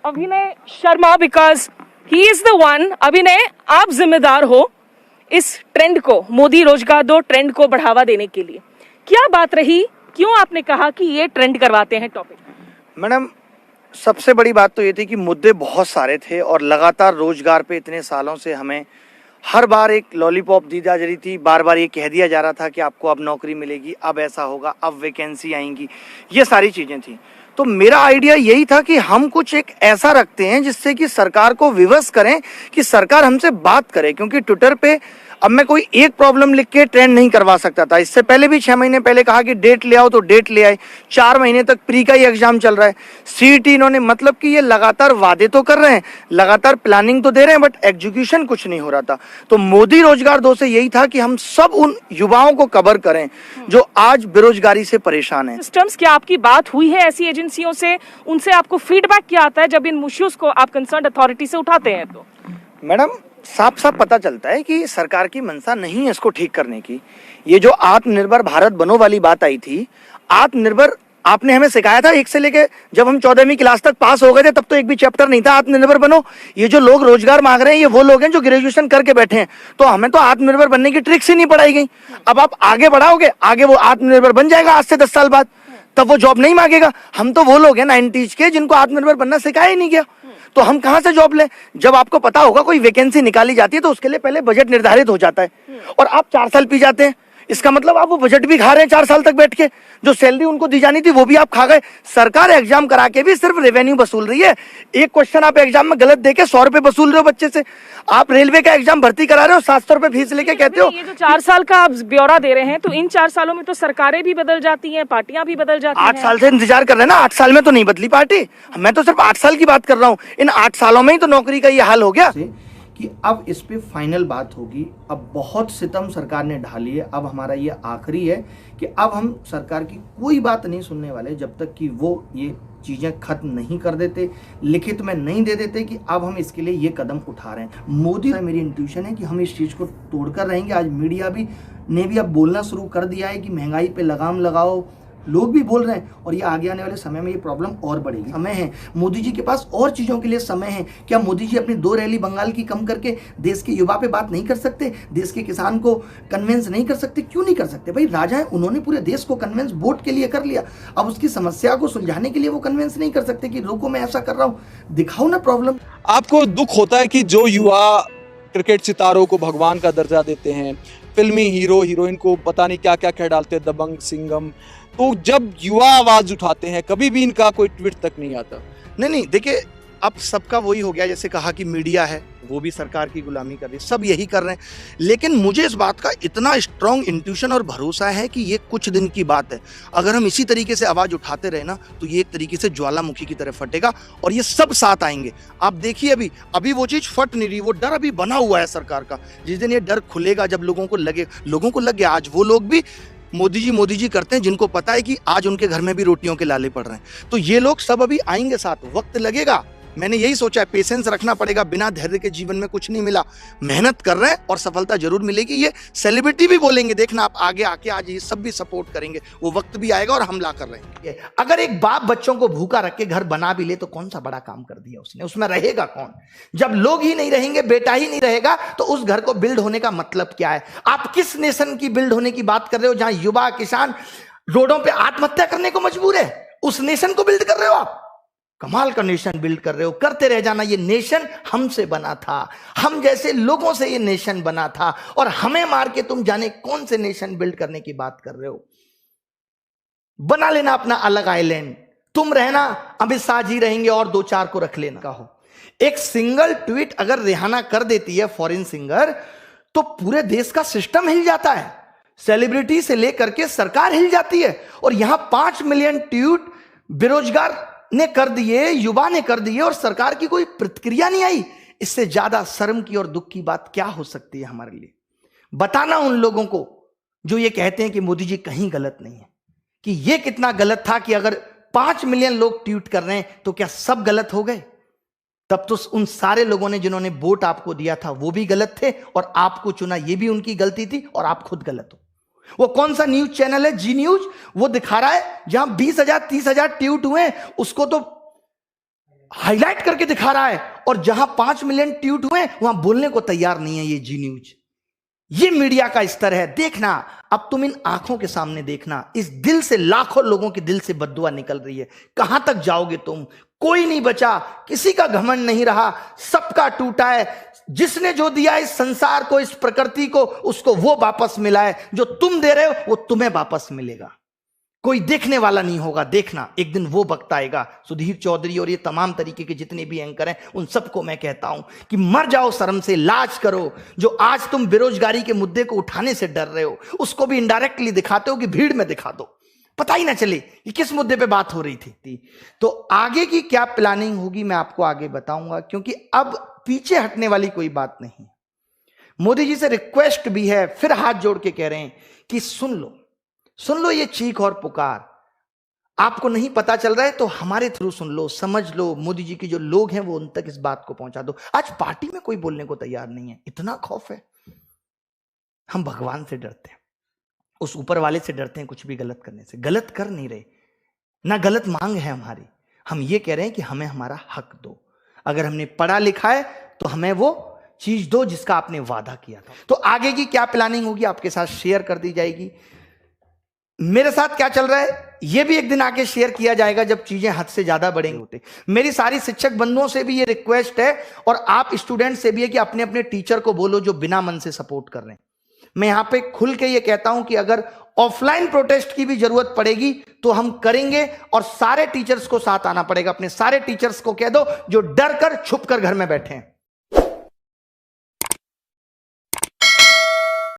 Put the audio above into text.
अभिनय Sharma because he is the one. अभिनय, आप जिम्मेदार हो इस ट्रेंड को, मोदी रोजगार दो ट्रेंड को बढ़ावा देने के लिए। क्या बात रही, क्यों आपने कहा कि ये ट्रेंड करवाते हैं टॉपिक? मैडम, सबसे बड़ी बात तो ये थी कि मुद्दे बहुत सारे थे और लगातार रोजगार पे इतने सालों से हमें हर बार एक लॉलीपॉप दी जा रही थी। बार बार ये कह दिया जा रहा था कि आपको अब नौकरी मिलेगी, अब ऐसा होगा, अब वैकेंसी आएंगी, ये सारी चीज़ें थी। तो मेरा आइडिया यही था कि हम कुछ एक ऐसा रखते हैं जिससे कि सरकार को विवश करें, कि सरकार हमसे बात करे। क्योंकि ट्विटर पे अब मैं कोई एक प्रॉब्लम लिख के ट्रेंड नहीं करवा सकता था। इससे पहले भी 6 महीने पहले कहा कि डेट ले आओ तो डेट ले आए। 4 महीने तक प्री का ही एग्जाम चल रहा है। सीईटी इन्होंने, मतलब कि ये लगातार वादे तो कर रहे हैं, लगातार प्लानिंग तो दे रहे हैं, बट एग्जीक्यूशन कुछ नहीं हो रहा था। तो मोदी रोजगार दो से यही था कि हम सब उन युवाओं को कवर करें जो आज बेरोजगारी से परेशान हैं। सिस्टम्स, क्या आपकी बात हुई है ऐसी एजेंसियों से? उनसे आपको फीडबैक क्या आता है जब इन इश्यूज को आप कंसर्न अथॉरिटी से उठाते हैं? तो मैडम, साफ साफ पता चलता है कि सरकार की मंशा नहीं है इसको ठीक करने की। ये जो आत्मनिर्भर भारत बनो वाली बात आई थी, आत्मनिर्भर आपने हमें सिखाया था 1 से लेके जब हम 14वीं क्लास तक पास हो गए थे, तब तो एक भी चैप्टर नहीं था आत्मनिर्भर बनो। ये जो लोग रोजगार मांग रहे हैं, ये वो लोग हैं जो ग्रेजुएशन करके बैठे हैं। तो हमें तो आत्मनिर्भर बनने की ट्रिक्स ही नहीं पढ़ाई गई। अब आप आगे बढ़ाओगे, आगे वो आत्मनिर्भर बन जाएगा आज से 10 साल बाद, तब वो जॉब नहीं मांगेगा। हम तो वो लोग हैं 90s के जिनको आत्मनिर्भर बनना सिखाया ही नहीं गया, तो हम कहां से जॉब लें? जब आपको पता होगा कोई वैकेंसी निकाली जाती है तो उसके लिए पहले बजट निर्धारित हो जाता है, और आप 4 साल पी जाते हैं। इसका मतलब आप वो बजट भी खा रहे हैं 4 साल तक बैठ के। जो सैलरी उनको दी जानी थी वो भी आप खा गए। सरकार एग्जाम करा के भी सिर्फ रेवेन्यू वसूल रही है। एक क्वेश्चन आप एग्जाम में गलत देके 100 रुपए वसूल रहे हो बच्चे से। आप रेलवे का एग्जाम भर्ती करा रहे हो, 700 रुपए फीस लेके कहते हो। ये जो 4 साल का आप ब्यौरा दे रहे हैं, तो इन 4 सालों में तो सरकारें भी बदल जाती हैं, पार्टियां भी बदल जाती हैं। 8 साल से इंतजार कर रहे हैं ना, 8 साल में तो नहीं बदली पार्टी। मैं तो सिर्फ 8 साल की बात कर रहा हूँ। इन 8 सालों में ही तो नौकरी का ये हाल हो गया कि अब इस पे फाइनल बात होगी। अब बहुत सितम सरकार ने ढाली है। अब हमारा ये आखिरी है कि अब हम सरकार की कोई बात नहीं सुनने वाले जब तक कि वो ये चीज़ें खत्म नहीं कर देते, लिखित में नहीं दे देते कि अब हम इसके लिए ये कदम उठा रहे हैं। मोदी, मेरी इंट्यूशन है कि हम इस चीज़ को तोड़कर रहेंगे। आज मीडिया भी ने भी अब बोलना शुरू कर दिया है कि महंगाई पे लगाम लगाओ, लोग भी बोल रहे हैं, और ये आगे आने वाले समय में ये प्रॉब्लम और बढ़ेगी। समय है, मोदी जी के पास और चीज़ों के लिए समय है। क्या मोदी जी अपनी 2 रैली बंगाल की कम करके देश के युवा पे बात नहीं कर सकते? देश के किसान को कन्विंस नहीं कर सकते? क्यों नहीं कर सकते? भाई राजा है, उन्होंने पूरे देश को कन्विंस वोट के लिए कर लिया। अब उसकी समस्या को सुलझाने के लिए वो कन्विंस नहीं कर सकते कि रुको मैं ऐसा कर रहा हूँ, दिखाओ ना प्रॉब्लम। आपको दुख होता है कि जो युवा क्रिकेट सितारों को भगवान का दर्जा देते हैं, फिल्मी हीरो हीरोइन को पता नहीं क्या क्या कह डालते हैं, दबंग, सिंघम, तो जब युवा आवाज उठाते हैं कभी भी इनका कोई ट्वीट तक नहीं आता। नहीं, देखिए अब सबका वही हो गया। जैसे कहा कि मीडिया है वो भी सरकार की गुलामी कर रही है, सब यही कर रहे हैं। लेकिन मुझे इस बात का इतना स्ट्रॉन्ग इंट्यूशन और भरोसा है कि ये कुछ दिन की बात है। अगर हम इसी तरीके से आवाज़ उठाते रहे ना, तो ये एक तरीके से ज्वालामुखी की तरह फटेगा और ये सब साथ आएंगे। आप देखिए अभी वो चीज़ फट नहीं रही, वो डर अभी बना हुआ है सरकार का। जिस दिन ये डर खुलेगा, जब लोगों को लग गया, आज वो लोग भी मोदी जी करते हैं जिनको पता है कि आज उनके घर में भी रोटियों के लाले पड़ रहे हैं। तो ये लोग सब अभी आएंगे साथ, वक्त लगेगा। मैंने यही सोचा है, पेशेंस रखना पड़ेगा। बिना धैर्य के जीवन में कुछ नहीं मिला। मेहनत कर रहे हैं और सफलता जरूर मिलेगी। ये सेलिब्रिटी भी बोलेंगे, देखना आप आगे आके, आज ये सब भी सपोर्ट करेंगे। वो वक्त भी आएगा और हमला कर रहे हैं। अगर एक बाप बच्चों को भूखा रख के घर बना भी ले तो कौन सा बड़ा काम कर दिया उसने? उसमें रहेगा कौन? जब लोग ही नहीं रहेंगे, बेटा ही नहीं रहेगा, तो उस घर को बिल्ड होने का मतलब क्या है? आप किस नेशन की बिल्ड होने की बात कर रहे हो जहां युवा किसान रोडों पे आत्महत्या करने को मजबूर है? उस नेशन को बिल्ड कर रहे हो आप? कमाल का नेशन बिल्ड कर रहे हो। करते रह जाना। ये नेशन हमसे बना था, हम जैसे लोगों से ये नेशन बना था, और हमें मार के तुम जाने कौन से नेशन बिल्ड करने की बात कर रहे हो। बना लेना अपना अलग आइलैंड। तुम रहना, अमित शाह जी रहेंगे और 2-4 को रख लेना। कहो एक सिंगल ट्वीट अगर रिहाना कर देती है, फॉरेन सिंगर, तो पूरे देश का सिस्टम हिल जाता है। सेलिब्रिटी से लेकर के सरकार हिल जाती है। और यहां 5 मिलियन ट्वीट बेरोजगार ने कर दिए, युवा ने कर दिए, और सरकार की कोई प्रतिक्रिया नहीं आई। इससे ज्यादा शर्म की और दुख की बात क्या हो सकती है हमारे लिए? बताना उन लोगों को जो ये कहते हैं कि मोदी जी कहीं गलत नहीं है, कि ये कितना गलत था कि अगर 5 मिलियन लोग ट्वीट कर रहे हैं तो क्या सब गलत हो गए? तब तो उन सारे लोगों ने जिन्होंने वोट आपको दिया था वो भी गलत थे, और आपको चुना ये भी उनकी गलती थी, और आप खुद गलत हो। वो कौन सा न्यूज चैनल है, जी न्यूज, वो दिखा रहा है जहां 20,000 30,000 ट्वीट हुए, उसको तो हाईलाइट करके दिखा रहा है, और जहां 5 मिलियन ट्वीट हुए वहां बोलने को तैयार नहीं है ये जी न्यूज। ये मीडिया का स्तर है। देखना, अब तुम इन आंखों के सामने देखना, इस दिल से लाखों लोगों के दिल से बद्दुआ निकल रही है। कहां तक जाओगे तुम? कोई नहीं बचा, किसी का घमंड नहीं रहा, सबका टूटा है। जिसने जो दिया इस संसार को, इस प्रकृति को, उसको वो वापस मिला है। जो तुम दे रहे हो वो तुम्हें वापस मिलेगा। कोई देखने वाला नहीं होगा। देखना, एक दिन वो वक्त आएगा। सुधीर चौधरी और ये तमाम तरीके के जितने भी एंकर हैं, उन सबको मैं कहता हूं कि मर जाओ शर्म से, लाज करो। जो आज तुम बेरोजगारी के मुद्दे को उठाने से डर रहे हो, उसको भी इनडायरेक्टली दिखाते हो कि भीड़ में दिखा दो, पता ही ना चले कि किस मुद्दे पे बात हो रही थी। तो आगे की क्या प्लानिंग होगी मैं आपको आगे बताऊंगा, क्योंकि अब पीछे हटने वाली कोई बात नहीं। मोदी जी से रिक्वेस्ट भी है, फिर हाथ जोड़ के कह रहे हैं कि सुन लो ये चीख और पुकार। आपको नहीं पता चल रहा है तो हमारे थ्रू सुन लो, समझ लो। मोदी जी के जो लोग हैं वो उन तक इस बात को पहुंचा दो। आज पार्टी में कोई बोलने को तैयार नहीं है, इतना खौफ है। हम भगवान से डरते हैं, उस ऊपर वाले से डरते हैं कुछ भी गलत करने से। गलत कर नहीं रहे, ना गलत मांग है हमारी। हम ये कह रहे हैं कि हमें हमारा हक दो। अगर हमने पढ़ा लिखा है तो हमें वो चीज दो जिसका आपने वादा किया था। तो आगे की क्या प्लानिंग होगी आपके साथ शेयर कर दी जाएगी। मेरे साथ क्या चल रहा है ये भी एक दिन आके शेयर किया जाएगा, जब चीजें हद से ज्यादा बढ़ेंगी होते। मेरी सारी शिक्षक बंधुओं से भी ये रिक्वेस्ट है, और आप स्टूडेंट से भी है, कि अपने अपने टीचर को बोलो जो बिना मन से सपोर्ट कर रहे हैं। मैं यहां पे खुल के ये कहता हूं कि अगर ऑफलाइन प्रोटेस्ट की भी जरूरत पड़ेगी तो हम करेंगे, और सारे टीचर्स को साथ आना पड़ेगा। अपने सारे टीचर्स को कह दो जो डर कर छुप कर घर में बैठे हैं।